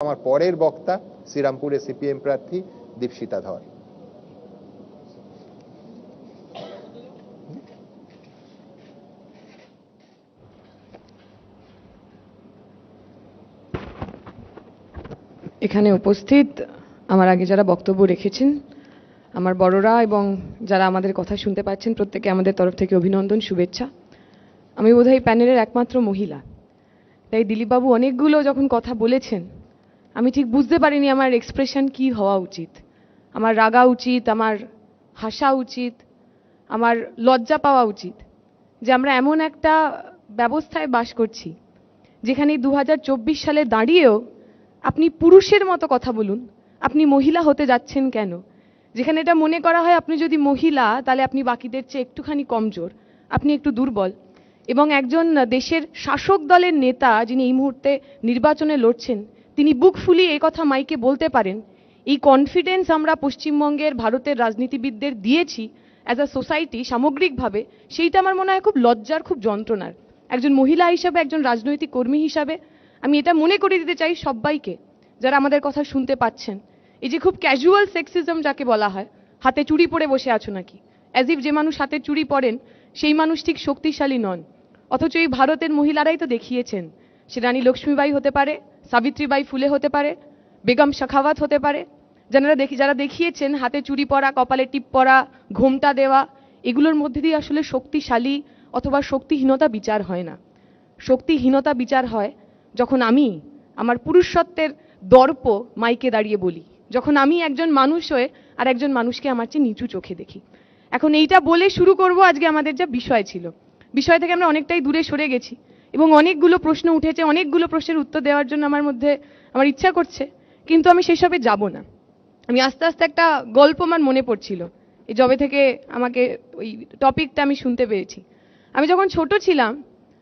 আমার পরের বক্তা শ্রীরামপুরে সিপিএম প্রার্থী দীপশিতা ধর। এখানে উপস্থিত আমার আগে যারা বক্তব্য রেখেছেন, আমার বড়রা এবং যারা আমাদের কথা শুনতে পাচ্ছেন, প্রত্যেকে আমাদের তরফ থেকে অভিনন্দন, শুভেচ্ছা। আমি বোধহয় প্যানেলের একমাত্র মহিলা, তাই দিলীপবাবু অনেকগুলো যখন কথা বলেছেন আমি ঠিক বুঝতে পারিনি আমার এক্সপ্রেশন কি হওয়া উচিত। আমার রাগা উচিত, আমার হাসা উচিত, আমার লজ্জা পাওয়া উচিত যে আমরা এমন একটা ব্যবস্থায় বাস করছি যেখানে 2024 সালে দাঁড়িয়েও আপনি পুরুষের মতো কথা বলুন, আপনি মহিলা হতে যাচ্ছেন কেন? যেখানে এটা মনে করা হয় আপনি যদি মহিলা তাহলে আপনি বাকিদের চেয়ে একটুখানি কমজোর, আপনি একটু দুর্বল। এবং একজন দেশের শাসক দলের নেতা যিনি এই মুহূর্তে নির্বাচনে লড়ছেন, তিনি বুক ফুলিয়ে এই কথা মাইকে বলতে পারেন, এই কনফিডেন্স আমরা পশ্চিমবঙ্গের ভারতের রাজনীতিবিদদের দিয়েছি অ্যাজ আ সোসাইটি সামগ্রিকভাবে, সেইটা আমার মনে হয় খুব লজ্জার, খুব যন্ত্রণার। একজন মহিলা হিসাবে, একজন রাজনৈতিক কর্মী হিসাবে আমি এটা মনে করে দিতে চাই সবাইকে যারা আমাদের কথা শুনতে পাচ্ছেন, এই যে খুব ক্যাজুয়াল সেক্সিজম যাকে বলা হয়, হাতে চুড়ি পরে বসে আছো নাকি, অ্যাজ ইফ যে মানুষ হাতে চুড়ি পরেন সেই মানুষ ঠিক শক্তিশালী নন। অথচ এই ভারতের মহিলারাই তো দেখিয়েছেন, সে রানী লক্ষ্মীবাই হতে পারে, সাবিত্রীবাই ফুলে হতে পারে, বেগম শাখাওয়াত হতে পারে, যারা দেখিয়েছেন হাতে চুড়ি পরা, কপালে টিপ পরা, ঘোমটা দেওয়া, এগুলোর মধ্যে দিয়ে আসলে শক্তিশালী অথবা শক্তিহীনতা বিচার হয় না। শক্তিহীনতা বিচার হয় যখন আমি আমার পুরুষত্বের দর্প মাইকে দাঁড়িয়ে বলি, যখন আমি একজন মানুষ হয়ে আর একজন মানুষকে আমার চেয়ে নিচু চোখে দেখি। এখন এইটা বলে শুরু করব আজকে আমাদের যা বিষয় ছিল। বিষয় থেকে আমরা অনেকটাই দূরে সরে গেছি এবং অনেকগুলো প্রশ্ন উঠেছে, অনেকগুলো প্রশ্নের উত্তর দেওয়ার জন্য আমার ইচ্ছা করছে, কিন্তু আমি সেসবে যাব না। আমি আস্তে আস্তে একটা গল্প আমার মনে পড়ছিল এই যবে থেকে আমাকে ওই টপিকটা আমি শুনতে পেয়েছি। আমি যখন ছোট ছিলাম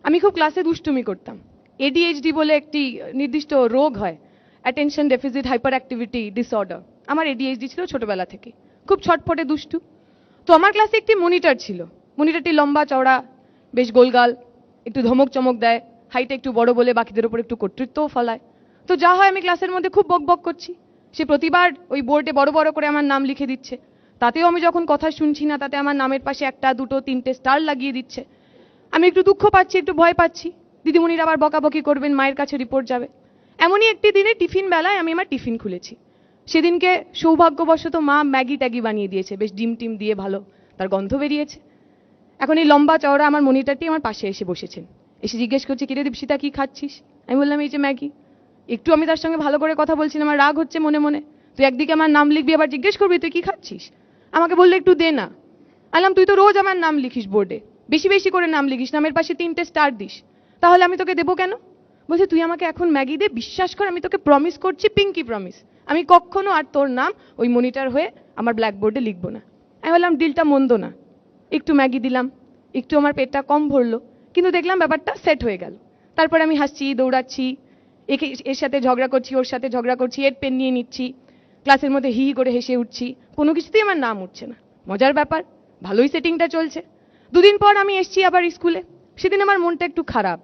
আমি খুব ক্লাসে দুষ্টুমি করতাম। এডিএইচডি বলে একটি নির্দিষ্ট রোগ হয়, attention deficit hyper activity disorder. আমার এডিএইচডি ছিল ছোটবেলা থেকে, খুব ছটফটে দুষ্টু। তো আমার ক্লাসে একটি মনিটর ছিল, মনিটরটি লম্বা চওড়া, বেশ গোলগাল, একটু ধমক চমক দেয়, হাইটে একটু বড় বলে বাকিদের উপর একটু কর্তৃত্বও ফলায়। তো যা হয়, আমি ক্লাসের মধ্যে খুব বকবক করছি, সে প্রতিবার ওই বোর্ডে বড় বড় করে আমার নাম লিখে দিচ্ছে। তাতেও আমি যখন কথা শুনছি না, তাতে আমার নামের পাশে একটা দুটো তিনটে স্টার লাগিয়ে দিচ্ছে। আমি একটু দুঃখ পাচ্ছি, একটু ভয় পাচ্ছি, দিদিমণির আবার বকাবকি করবেন, মায়ের কাছে রিপোর্ট যাবে। এমনই একটি দিনে টিফিন বেলায় আমি আমার টিফিন খুলেছি। সেদিনকে সৌভাগ্যবশত মা ম্যাগি ট্যাগি বানিয়ে দিয়েছে, বেশ ডিম টিম দিয়ে ভালো, তার গন্ধ বেরিয়েছে। এখন এই লম্বা চওড়া আমার মনিটরটি আমার পাশে এসে বসেছেন, এসে জিজ্ঞেস করছে, কিরে দীপশিতা কি খাচ্ছিস? আমি বললাম এই যে ম্যাগি। একটু আমি তার সঙ্গে ভালো করে কথা বলছি না, আমার রাগ হচ্ছে মনে মনে। তুই একদিকে আমার নাম লিখবি, আবার জিজ্ঞেস করবি তুই কি খাচ্ছিস? আমাকে বললে একটু দে না। আলাম তুই তো রোজ আমার নাম লিখিস বোর্ডে, বেশি বেশি করে নাম লিখিস, নামের পাশে 3টে স্টার দিস, তাহলে আমি তোকে দেবো কেন? বলছে তুই আমাকে এখন ম্যাগি দে, বিশ্বাস কর আমি তোকে প্রমিস করছি, পিঙ্কি প্রমিস, আমি কখনো আর তোর নাম ওই মনিটর হয়ে আমার ব্ল্যাকবোর্ডে লিখবো না। আমি বললাম ডিলটা মন্দ না। একটু ম্যাগি দিলাম, একটু আমার পেটটা কম ভরলো, কিন্তু দেখলাম ব্যাপারটা সেট হয়ে গেল। তারপরে আমি হাসছি, দৌড়াচ্ছি, এর সাথে ঝগড়া করছি, ওর সাথে ঝগড়া করছি, এর পেন নিয়ে নিচ্ছি, ক্লাসের মধ্যে হি হি করে হেসে উঠছি, কোনো কিছুতেই আমার নাম উঠছে না। মজার ব্যাপার, ভালোই সেটিংটা চলছে। দুদিন পর আমি এসছি আবার স্কুলে। সেদিন আমার মনটা একটু খারাপ,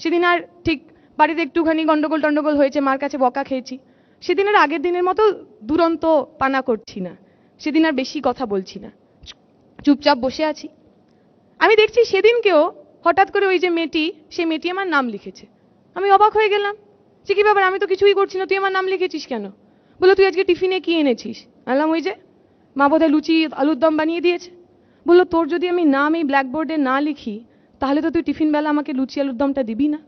সেদিন আর ঠিক বাড়িতে একটুখানি গন্ডগোল টন্ডগোল হয়েছে, মার কাছে বকা খেয়েছি। সেদিন আর আগের দিনের মতো দুরন্ত পানা করছি না, সেদিন আর বেশি কথা বলছি না, চুপচাপ বসে আছি। আমি দেখছি সেদিনকেও হঠাৎ করে ওই যে মেয়েটি, সেই মেয়েটি আমার নাম লিখেছে। আমি অবাক হয়ে গেলাম যে কি ব্যাপার, আমি তো কিছুই করছি না, তুই আমার নাম লিখেছিস কেন? বললো তুই আজকে টিফিনে কি এনেছিস? বললাম ওই যে মা বোধহয় লুচি আলুর দম বানিয়ে দিয়েছে। বললো তোর যদি আমি নাম এই ব্ল্যাকবোর্ডে না লিখি তাহলে তো তুই টিফিন বেলা আমাকে লুচি আলুর দমটা দিবি না।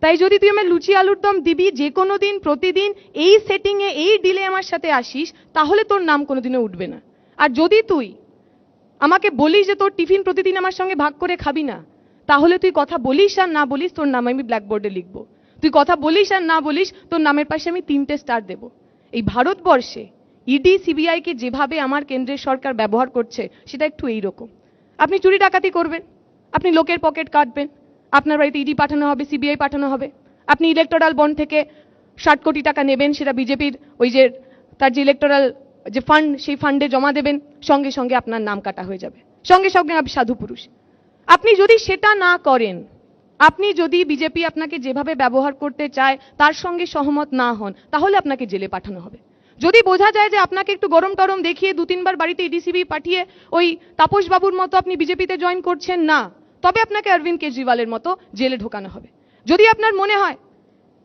তাই যদি তুই আমার লুচি আলুর দম দিবি, যে কোনো দিন প্রতিদিন এই সেটিংয়ে এই ডিলে আমার সাথে আসিস, তাহলে তোর নাম কোনোদিনও উঠবে না। আর যদি তুই আমাকে বলিস যে তোর টিফিন প্রতিদিন আমার সঙ্গে ভাগ করে খাবি না, তাহলে তুই কথা বলিস আর না বলিস তোর নাম আমি ব্ল্যাকবোর্ডে লিখবো। তুই কথা বলিস আর না বলিস তোর নামের পাশে আমি 3টে স্টার দেব। এই ভারতবর্ষে ইডি সিবিআইকে যেভাবে আমার কেন্দ্রের সরকার ব্যবহার করছে সেটা একটু এইরকম। আপনি চুরি ডাকাতি করবেন, আপনি লোকের পকেট কাটবেন, আপনার বাড়িতে ইডি পাঠানো হবে, সিবিআই পাঠানো হবে। আপনি ইলেকটোরাল বন্ড থেকে 60 কোটি টাকা নেবেন, সেটা বিজেপির ওই যে তার যে ইলেকটোরাল যে ফান্ড, সেই ফান্ডে জমা দেবেন, সঙ্গে সঙ্গে আপনার নাম কাটা হয়ে যাবে, সঙ্গে সঙ্গে আপনি সাধু পুরুষ। আপনি যদি সেটা না করেন আপনি যদি বিজেপি আপনাকে যেভাবে ব্যবহার করতে চায় তার সঙ্গে সহমত না হন, তাহলে আপনাকে জেলে পাঠানো হবে। যদি বোঝা যায় যে আপনাকে একটু গরম টরম দেখিয়ে 2-3 বার বাড়িতে ইডিসিবি পাঠিয়ে ওই তাপস বাবুর মতো আপনি বিজেপিতে জয়েন করছেন না, তবে আপনাকে অরবিন্দ কেজরিওয়ালের মতো জেলে ঢোকানো হবে। যদি আপনার মনে হয়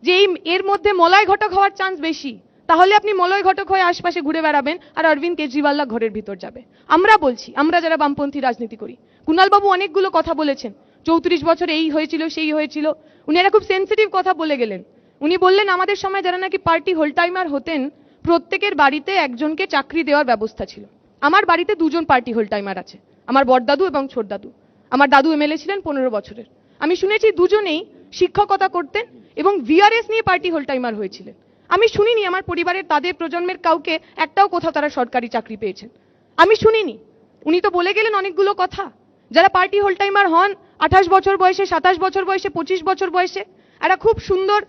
যে এর মধ্যে মলয় ঘটক হওয়ার চান্স বেশি, তাহলে আপনি মলয় ঘটক হয়ে আশপাশে ঘুরে বেড়াবেন আর অরবিন্দ কেজরিওয়াল ঘরের ভিতর যাবে। আমরা বলছি, আমরা যারা বামপন্থী রাজনীতি করি, কুণাল বাবু অনেকগুলো কথা বলেছেন, 34 বছর এই হয়েছিল সেই হয়েছিল, উনি একটা খুব সেন্সিটিভ কথা বলে গেলেন। উনি বললেন আমাদের সময় যারা নাকি পার্টি হোল টাইমার হতেন প্রত্যেকের বাড়িতে একজনকে চাকরি দেওয়ার ব্যবস্থা ছিল। আমার বাড়িতে 2জন পার্টি হোল টাইমার আছে, আমার বড়দাদু এবং ছোটদাদু। আমার দাদু এমএলএ ছিলেন 15 বছরের। আমি শুনেছি দুজনেই শিক্ষকতা করতেন এবং ভিআরএস নিয়ে পার্টি হোল টাইমার হয়েছিলেন। আমি শুনিনি আমার পরিবারের তাদের প্রজন্মের কাউকে একটাও কোথাও তারা সরকারি চাকরি পেয়েছেন, আমি শুনিনি। উনি তো বলে গেলেন অনেকগুলো কথা। যারা পার্টি হোল টাইমার হন 28 বছর বয়সে, 27 বছর বয়সে, 25 বছর বয়সে, একটা খুব সুন্দর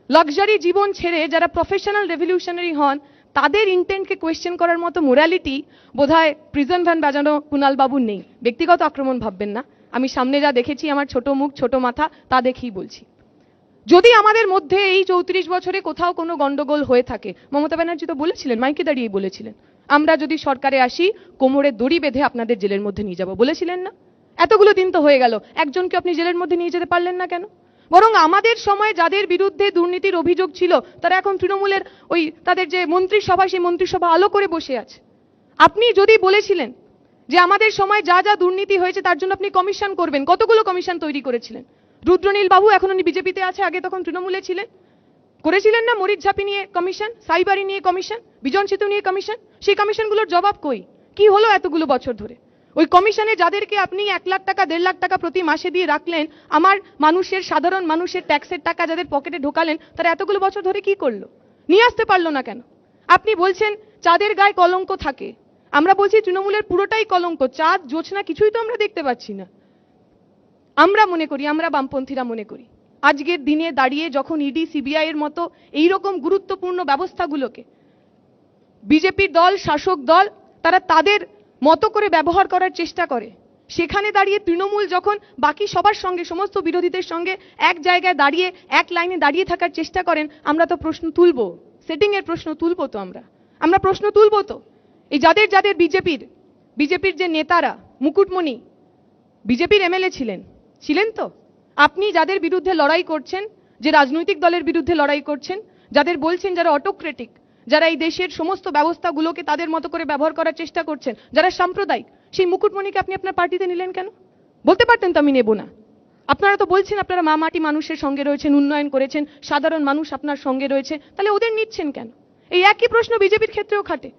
লাক্সারি জীবন ছেড়ে যারা প্রফেশনাল রেভলিউশনারি হন, তাদের ইন্টেন্টকে কোয়েশ্চেন করার মতো মোরালিটি বোধহয় প্রিজন ভ্যান বাজানো কুণাল বাবুর নেই। ব্যক্তিগত আক্রমণ ভাববেন না, আমি সামনে যা দেখেছি, আমার ছোট মুখ ছোট মাথা, তা দেখেই বলছি। যদি আমাদের মধ্যে এই 34 বছরে কোথাও কোনো গন্ডগোল হয়ে থাকে, মমতা ব্যানার্জি তো বলেছিলেন, মাইকে দাঁড়িয়ে বলেছিলেন, আমরা যদি সরকারে আসি কোমরে দড়ি বেঁধে আপনাদের জেলের মধ্যে নিয়ে যাব, বলেছিলেন না? এতগুলো দিন তো হয়ে গেল, একজনকে আপনি জেলের মধ্যে নিয়ে যেতে পারলেন না কেন? বরং আমাদের সময় যাদের বিরুদ্ধে দুর্নীতির অভিযোগ ছিল তারা এখন তৃণমূলের ওই তাদের যে মন্ত্রিসভা, সেই মন্ত্রিসভা আলো করে বসে আছে। আপনি যদি বলেছিলেন যে আমাদের সময় যা যা দুর্নীতি হয়েছে তার জন্য আপনি কমিশন করবেন, কতগুলো কমিশন তৈরি করেছিলেন। রুদ্রনীল বাবু এখন উনি বিজেপিতে আছে, আগে তখন তৃণমূলে ছিলেন, করেছিলেন না মরিচঝাপি নিয়ে কমিশন, সাইবারি নিয়ে কমিশন, বিজন সেতু নিয়ে কমিশন? সেই কমিশনগুলোর জবাব কই? কি হলো এতগুলো বছর ধরে? ওই কমিশনে যাদেরকে আপনি 1 লাখ টাকা 1.5 লাখ টাকা প্রতি মাসে দিয়ে রাখলেন, আমার মানুষের, সাধারণ মানুষের ট্যাক্সের টাকা যাদের পকেটে ঢোকালেন, তারা এতগুলো বছর ধরে কি করলো? নিয়ে আসতে পারলো না কেন? আপনি বলছেন চাঁদের গায়ে কলঙ্ক থাকে, আমরা বলছি তৃণমূলের পুরোটাই কলঙ্ক। চাঁদ জোছনা কিছুই তো আমরা দেখতে পাচ্ছি না। আমরা মনে করি, আমরা বামপন্থীরা মনে করি, আজকের দিনে দাঁড়িয়ে যখন ইডি সিবিআই এর মতো এইরকম গুরুত্বপূর্ণ ব্যবস্থাগুলোকে বিজেপির দল, শাসক দল, তারা তাদের মতো করে ব্যবহার করার চেষ্টা করে, সেখানে দাঁড়িয়ে তৃণমূল যখন বাকি সবার সঙ্গে, সমস্ত বিরোধীদের সঙ্গে এক জায়গায় দাঁড়িয়ে এক লাইনে দাঁড়িয়ে থাকার চেষ্টা করেন, আমরা তো প্রশ্ন তুলবো, সেটিং এর প্রশ্ন তুলবো তো, আমরা প্রশ্ন তুলবো তো। এই যাদের যাদের বিজেপির যে নেতারা, মুকুটমণি বিজেপির এমএলএ ছিলেন তো, আপনি যাদের বিরুদ্ধে লড়াই করছেন, যে রাজনৈতিক দলের বিরুদ্ধে লড়াই করছেন, যাদের বলছেন যারা অটোক্রেটিক, যারা এই দেশের সমস্ত ব্যবস্থাগুলোকে তাদের মতো করে ব্যবহার করার চেষ্টা করছেন, যারা সাম্প্রদায়িক, সেই মুকুটমণিকে আপনি আপনার পার্টিতে নিলেন কেন? বলতে পারতেন তো আমি নেব না। আপনারা তো বলছেন আপনারা মাটি মানুষের সঙ্গে রয়েছেন, উন্নয়ন করেছেন, সাধারণ মানুষ আপনার সঙ্গে রয়েছে, তাহলে ওদের নিচ্ছেন কেন? এই একই প্রশ্ন বিজেপির ক্ষেত্রেও খাটে।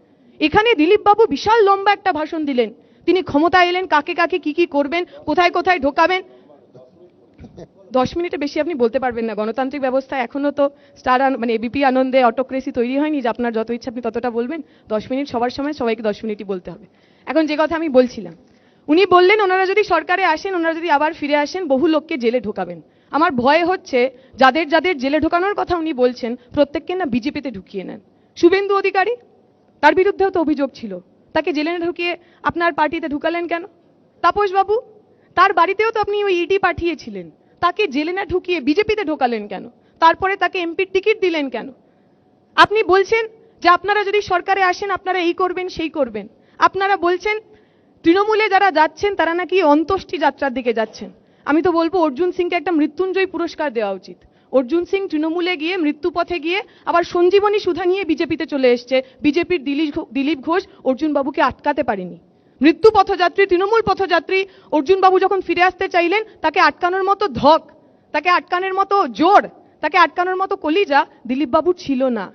এখানে দিলীপ বাবু বিশাল লম্বা একটা ভাষণ দিলেন, তিনি ক্ষমতা এলেন, কাকে কাকে কি কি করবেন, কোথায় কোথায় ঢোকাবেন। 10 মিনিটে বেশি আপনি বলতে পারবেন না, গণতান্ত্রিক ব্যবস্থা এখনো তো মানে এবিপি আনন্দে অটোক্রেসি তৈরি হয়নি যে আপনার যত ইচ্ছা আপনি ততটা বলবেন। 10 মিনিট সবার সময়, সবাইকে 10 মিনিটই বলতে হবে। এখন যে কথা আমি বলছিলাম, উনি বললেন ওনারা যদি সরকারে আসেন, ওনারা যদি আবার ফিরে আসেন, বহু লোককে জেলে ঢোকাবেন। আমার ভয় হচ্ছে যাদের যাদের জেলে ঢোকানোর কথা উনি বলছেন প্রত্যেককে না বিজেপিতে ঢুকিয়ে নেন। শুভেন্দু অধিকারী, তার বিরুদ্ধেও তো অভিযোগ ছিল, তাকে জেলে ঢুকিয়ে আপনার পার্টিতে ঢুকালেন কেন? তাপস বাবু, তার বাড়িতেও তো আপনি ওই ইডি পাঠিয়েছিলেন, তাকে জেলে না ঢুকিয়ে বিজেপিতে ঢোকালেন কেন? তারপরে তাকে এমপির টিকিট দিলেন কেন? আপনি বলছেন যে আপনারা যদি সরকারে আসেন আপনারা এই করবেন সেই করবেন। আপনারা বলছেন তৃণমূলে যারা যাচ্ছেন তারা নাকি অন্ত্যেষ্টি যাত্রার দিকে যাচ্ছেন। আমি তো বলবো অর্জুন সিংকে একটা মৃত্যুঞ্জয় পুরস্কার দেওয়া উচিত। অর্জুন সিং তৃণমূলে গিয়ে, মৃত্যুপথে গিয়ে আবার সঞ্জীবনী সুধা নিয়ে বিজেপিতে চলে এসছে। বিজেপির দিলীপ ঘোষ অর্জুন বাবুকে আটকাতে পারেনি। মৃত্যু পথযাত্রী, তৃণমূল পথযাত্রী অর্জুন বাবু যখন ফিরে আসতে চাইলেন, তাকে আটকানোর মতো ধক, তাকে আটকানোর মতো জোর, তাকে আটকানোর মতো কলিজা দিলীপ বাবুর ছিল না।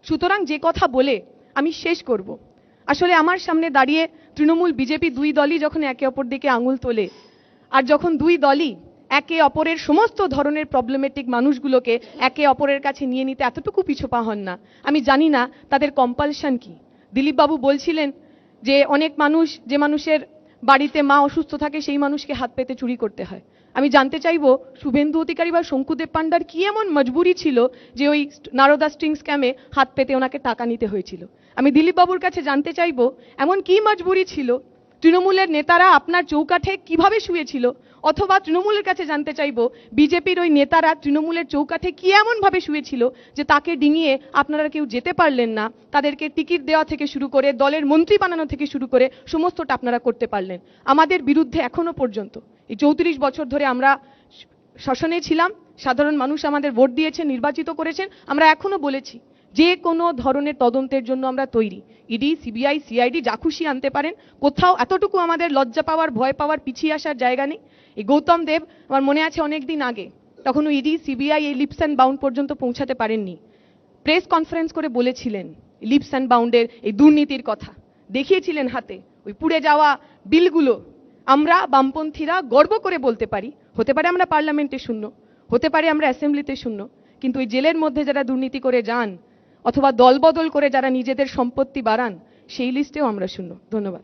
সুতরাং যে কথা বলে আমি শেষ করব, আসলে আমার সামনে দাঁড়িয়ে তৃণমূল বিজেপি দুই দলই যখন একে অপর দিকে আঙুল তোলে, আর যখন দুই দলই একে অপরের সমস্ত ধরনের প্রবলেমেটিক মানুষগুলোকে একে অপরের কাছে নিয়ে নিতে এতটুকু পিছপা হন না, আমি জানি না তাদের কম্পালশন কি। দিলীপ বাবু বলছিলেন যে অনেক মানুষ, যে মানুষের বাড়িতে মা অসুস্থ থাকে সেই মানুষকে হাত পেতে চুরি করতে হয়। আমি জানতে চাইবো শুভেন্দু অধিকারী বা শঙ্কুদেব পান্ডার কি এমন মজবুরি ছিল যে ওই নারদা স্ট্রিং স্ক্যামে হাত পেতে ওনাকে টাকা নিতে হয়েছিল। আমি দিলীপ বাবুর কাছে জানতে চাইবো এমন কি মজবুরি ছিল তৃণমূলের নেতারা আপনার চৌকাঠে কিভাবে শুয়েছিল, অথবা তৃণমূলের কাছে জানতে চাইবো বিজেপির ওই নেতারা তৃণমূলের চৌকাঠে কি এমন ভাবে শুয়েছিল যে তাকে ডিঙিয়ে আপনারা কেউ যেতে পারলেন না, তাদেরকে টিকিট দেওয়া থেকে শুরু করে দলের মন্ত্রী বানানো থেকে শুরু করে সমস্তটা আপনারা করতে পারলেন। আমাদের বিরুদ্ধে এখনো পর্যন্ত এই 34 বছর ধরে আমরা শাসনে ছিলাম, সাধারণ মানুষ আমাদের ভোট দিয়েছেন, নির্বাচিত করেছেন, আমরা এখনো বলেছি যে কোনো ধরনের তদন্তের জন্য আমরা তৈরি। ইডি, সিবিআই, সিআইডি যা খুশি আনতে পারেন, কোথাও এতটুকু আমাদের লজ্জা পাওয়ার, ভয় পাওয়ার, পিছিয়ে আসার জায়গা নেই। এই গৌতম দেব, আমার মনে আছে অনেক দিন আগে, তখন ইডি, সিবিআই এই লিপস অ্যান্ড বাউন্ড পর্যন্ত পৌঁছাতে পারেননি, প্রেস কনফারেন্স করে বলেছিলেন লিপস অ্যান্ড বাউন্ডের এই দুর্নীতির কথা, দেখিয়েছিলেন হাতে ওই পুড়ে যাওয়া বিলগুলো। আমরা বামপন্থীরা গর্ব করে বলতে পারি, হতে পারে আমরা পার্লামেন্টে শূন্য, হতে পারে আমরা অ্যাসেম্বলিতে শূন্য, কিন্তু ওই জেলের মধ্যে যারা দুর্নীতি করে যান অথবা দলবদল করে যারা নিজেদের সম্পত্তি বাড়ান, সেই লিস্টেও আমরা শূন্য। ধন্যবাদ।